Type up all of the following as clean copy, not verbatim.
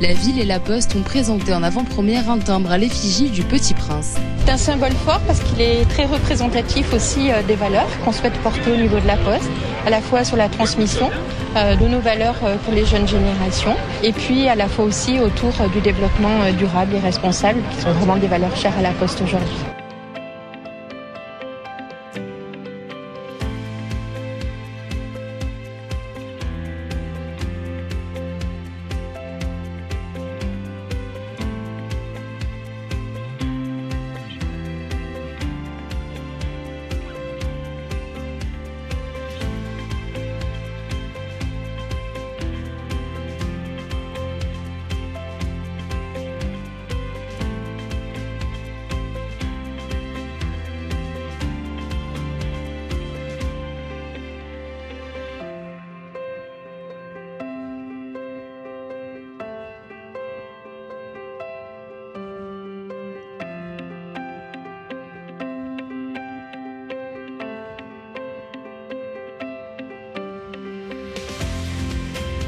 La ville et la Poste ont présenté en avant-première un timbre à l'effigie du Petit Prince. C'est un symbole fort parce qu'il est très représentatif aussi des valeurs qu'on souhaite porter au niveau de la Poste, à la fois sur la transmission de nos valeurs pour les jeunes générations et puis à la fois aussi autour du développement durable et responsable qui sont vraiment des valeurs chères à la Poste aujourd'hui.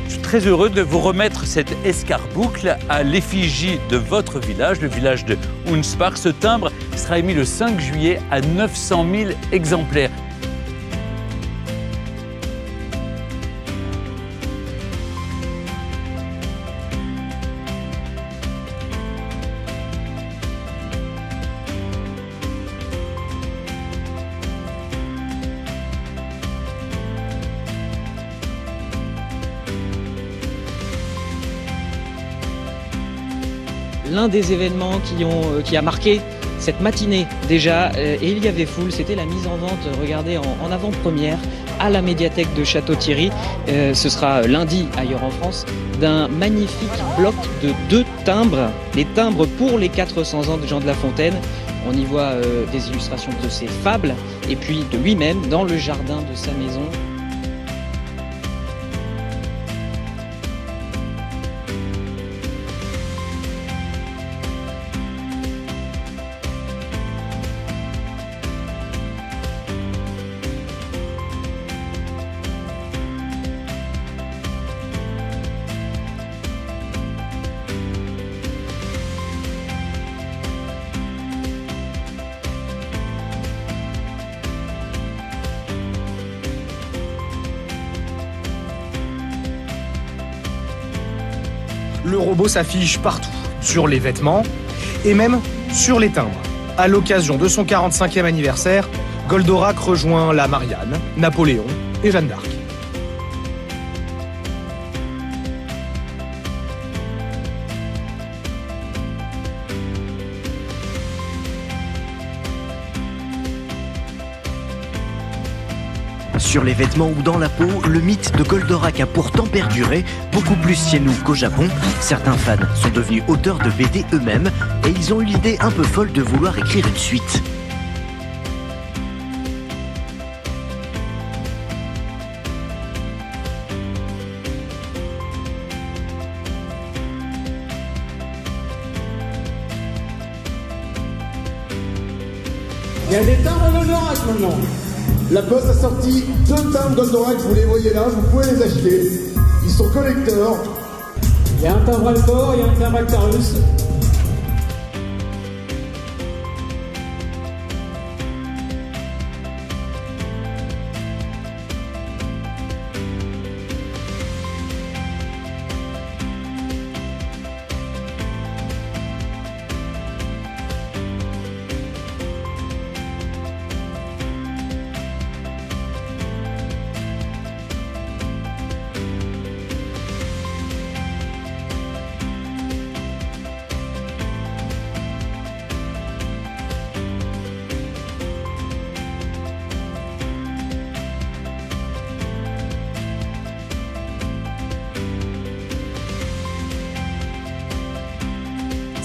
Je suis très heureux de vous remettre cette escarboucle à l'effigie de votre village, le village de Hunspach. Ce timbre sera émis le 5 juillet à 900 000 exemplaires. L'un des événements qui a marqué cette matinée déjà, et il y avait foule, c'était la mise en vente, regardez, en avant-première à la médiathèque de Château-Thierry. Ce sera lundi ailleurs en France, d'un magnifique bloc de 2 timbres, les timbres pour les 400 ans de Jean de La Fontaine. On y voit des illustrations de ses fables et puis de lui-même dans le jardin de sa maison. Le robot s'affiche partout, sur les vêtements et même sur les timbres. À l'occasion de son 45e anniversaire, Goldorak rejoint la Marianne, Napoléon et Jeanne d'Arc. Sur les vêtements ou dans la peau, le mythe de Goldorak a pourtant perduré, beaucoup plus chez nous qu'au Japon. Certains fans sont devenus auteurs de BD eux-mêmes et ils ont eu l'idée un peu folle de vouloir écrire une suite. Il y a des timbres Goldorak maintenant. La Poste a sorti 2 timbres Goldorak, vous les voyez là, vous pouvez les acheter. Ils sont collecteurs. Il y a un timbre Alfort, il y a un timbre Actarus.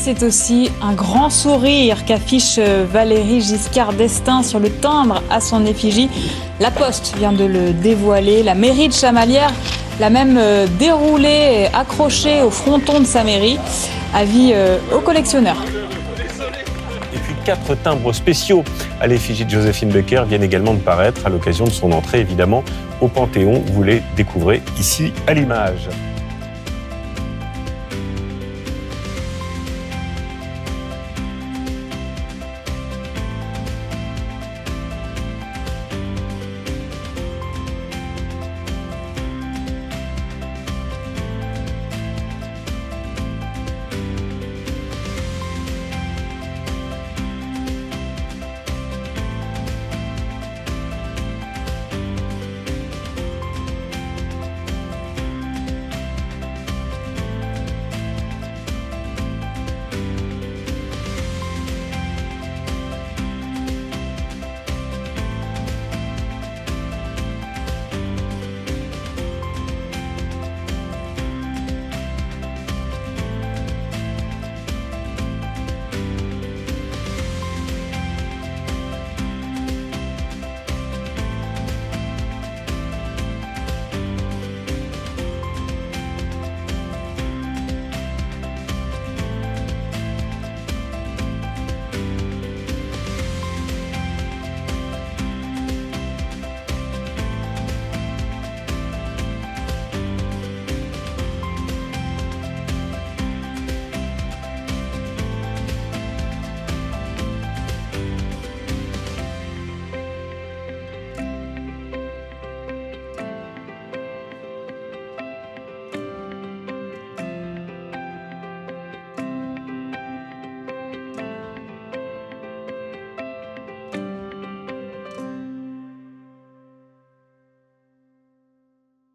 C'est aussi un grand sourire qu'affiche Valéry Giscard d'Estaing sur le timbre à son effigie. La Poste vient de le dévoiler. La mairie de Chamalières l'a même déroulé, accroché au fronton de sa mairie. Avis aux collectionneurs. Et puis 4 timbres spéciaux à l'effigie de Joséphine Baker viennent également de paraître à l'occasion de son entrée évidemment au Panthéon. Vous les découvrez ici à l'image.